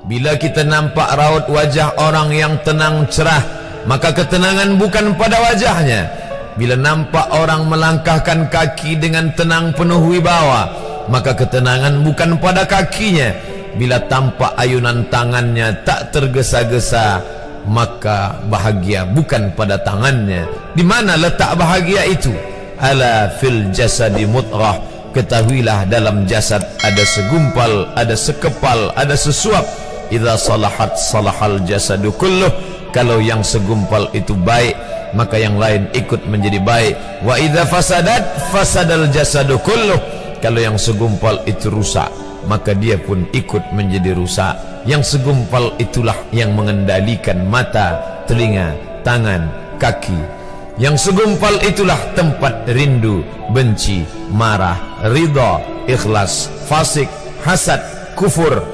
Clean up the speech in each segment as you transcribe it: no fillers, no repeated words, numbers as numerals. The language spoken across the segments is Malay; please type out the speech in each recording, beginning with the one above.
Bila kita nampak raut wajah orang yang tenang cerah, maka ketenangan bukan pada wajahnya. Bila nampak orang melangkahkan kaki dengan tenang penuh wibawa, maka ketenangan bukan pada kakinya. Bila tampak ayunan tangannya tak tergesa-gesa, maka bahagia bukan pada tangannya. Di mana letak bahagia itu? Ala fil jasadi mudghah. Ketahuilah dalam jasad ada segumpal, ada sekepal, ada sesuap. Idza salahat salahal jasadu kulluh. Kalau yang segumpal itu baik, maka yang lain ikut menjadi baik. Wa idza fasadat fasadal jasadu kulluh. Kalau yang segumpal itu rusak, maka dia pun ikut menjadi rusak. Yang segumpal itulah yang mengendalikan mata, telinga, tangan, kaki. Yang segumpal itulah tempat rindu, benci, marah, ridha, ikhlas, fasik, hasad, kufur.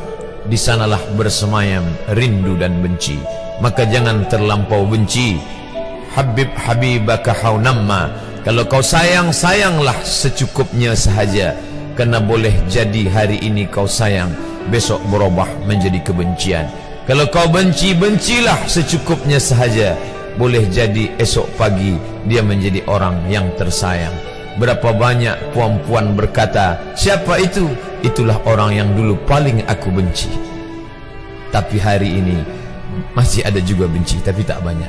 Di sanalah bersemayam rindu dan benci. Maka jangan terlampau benci. Habib habibaka haunamma. Kalau kau sayang, sayanglah secukupnya sahaja. Karena boleh jadi hari ini kau sayang, besok berubah menjadi kebencian. Kalau kau benci, bencilah secukupnya sahaja. Boleh jadi esok pagi dia menjadi orang yang tersayang. Berapa banyak puan-puan berkata, siapa itu? Itulah orang yang dulu paling aku benci. Tapi hari ini masih ada juga benci, tapi tak banyak.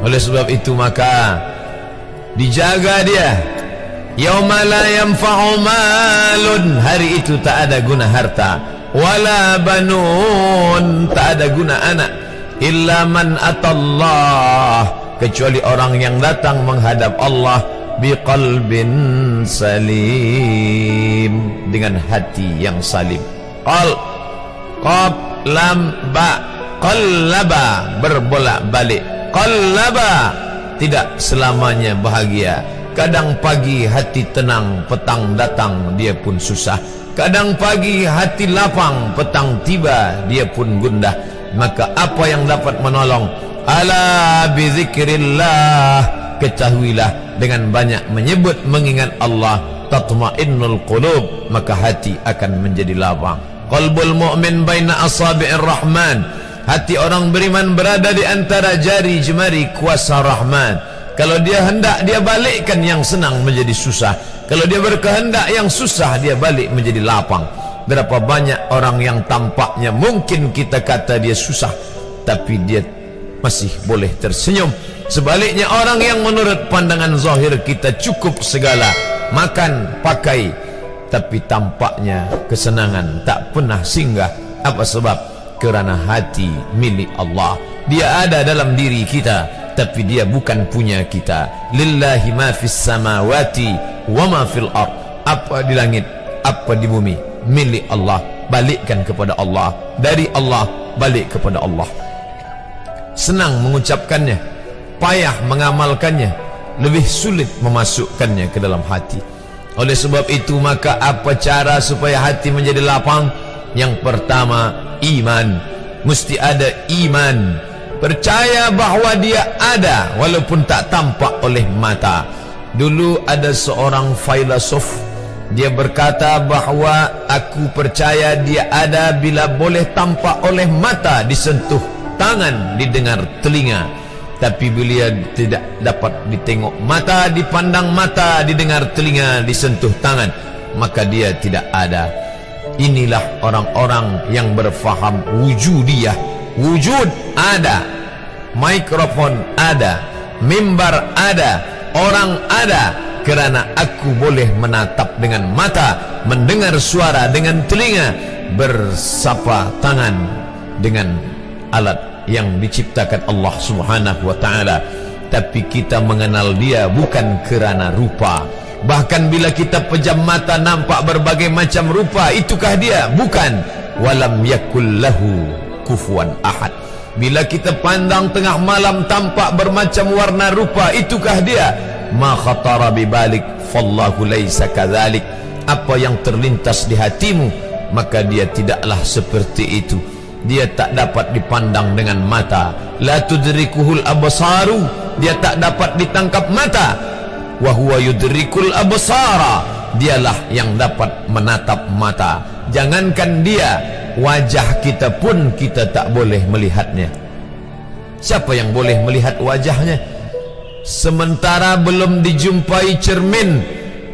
Oleh sebab itu maka dijaga dia. Yauma la yanfa'u malun. Hari itu tak ada guna harta, wala banun, tak ada guna anak, illa man atallah, kecuali orang yang datang menghadap Allah biqalbin salim, dengan hati yang salim. Qal, qab, lam, ba, qallaba, berbolak-balik. Qallaba, tidak selamanya bahagia. Kadang pagi hati tenang, petang datang dia pun susah. Kadang pagi hati lapang, petang tiba dia pun gundah. Maka apa yang dapat menolong? Ala bizikrillah, ketahuilah dengan banyak menyebut mengingat Allah, tatma'innul qulub, maka hati akan menjadi lapang. Qalbul mu'min baina asabi'ir rahman, hati orang beriman berada di antara jari jemari kuasa Rahman. Kalau dia hendak, dia balikkan yang senang menjadi susah. Kalau dia berkehendak yang susah, dia balik menjadi lapang. Berapa banyak orang yang tampaknya mungkin kita kata dia susah, tapi dia masih boleh tersenyum. Sebaliknya orang yang menurut pandangan zahir kita cukup segala, makan, pakai, tapi tampaknya kesenangan tak pernah singgah. Apa sebab? Kerana hati milik Allah. Dia ada dalam diri kita, tapi dia bukan punya kita. Lillahi ma fis samawati wa ma fil ard. Apa di langit, apa di bumi, milik Allah. Balikkan kepada Allah. Dari Allah balik kepada Allah. Senang mengucapkannya, payah mengamalkannya, lebih sulit memasukkannya ke dalam hati. Oleh sebab itu maka apa cara supaya hati menjadi lapang? Yang pertama, iman. Mesti ada iman. Percaya bahawa dia ada walaupun tak tampak oleh mata. Dulu ada seorang filosof, dia berkata bahawa aku percaya dia ada bila boleh tampak oleh mata, disentuh tangan, didengar telinga. Tapi bila tidak dapat ditengok mata, dipandang mata, didengar telinga, disentuh tangan, maka dia tidak ada. Inilah orang-orang yang berfaham wujudiyah. Wujud ada, mikrofon ada, mimbar ada, orang ada, kerana aku boleh menatap dengan mata, mendengar suara dengan telinga, bersapa tangan dengan alat yang diciptakan Allah Subhanahu wa ta'ala. Tapi kita mengenal dia bukan kerana rupa. Bahkan bila kita pejam mata nampak berbagai macam rupa, itukah dia? Bukan. Walam yakul lahu kufuwan ahad. Bila kita pandang tengah malam tampak bermacam warna rupa, itukah dia? Ma khatara bibalik fallahu laisa kadzalik. Apa yang terlintas di hatimu, maka dia tidaklah seperti itu. Dia tak dapat dipandang dengan mata. La tudrikuhul absaru, dia tak dapat ditangkap mata. Wa huwa yudrikul absara, dialah yang dapat menatap mata. Jangankan dia, wajah kita pun kita tak boleh melihatnya. Siapa yang boleh melihat wajahnya? Sementara belum dijumpai cermin,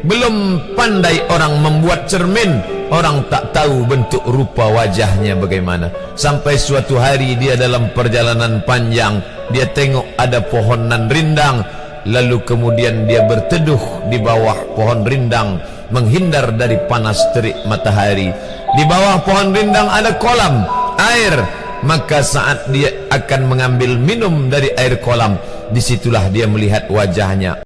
belum pandai orang membuat cermin, orang tak tahu bentuk rupa wajahnya bagaimana. Sampai suatu hari dia dalam perjalanan panjang, dia tengok ada pohonan rindang, lalu kemudian dia berteduh di bawah pohon rindang, menghindar dari panas terik matahari. Di bawah pohon rindang ada kolam air, maka saat dia akan mengambil minum dari air kolam, disitulah dia melihat wajahnya.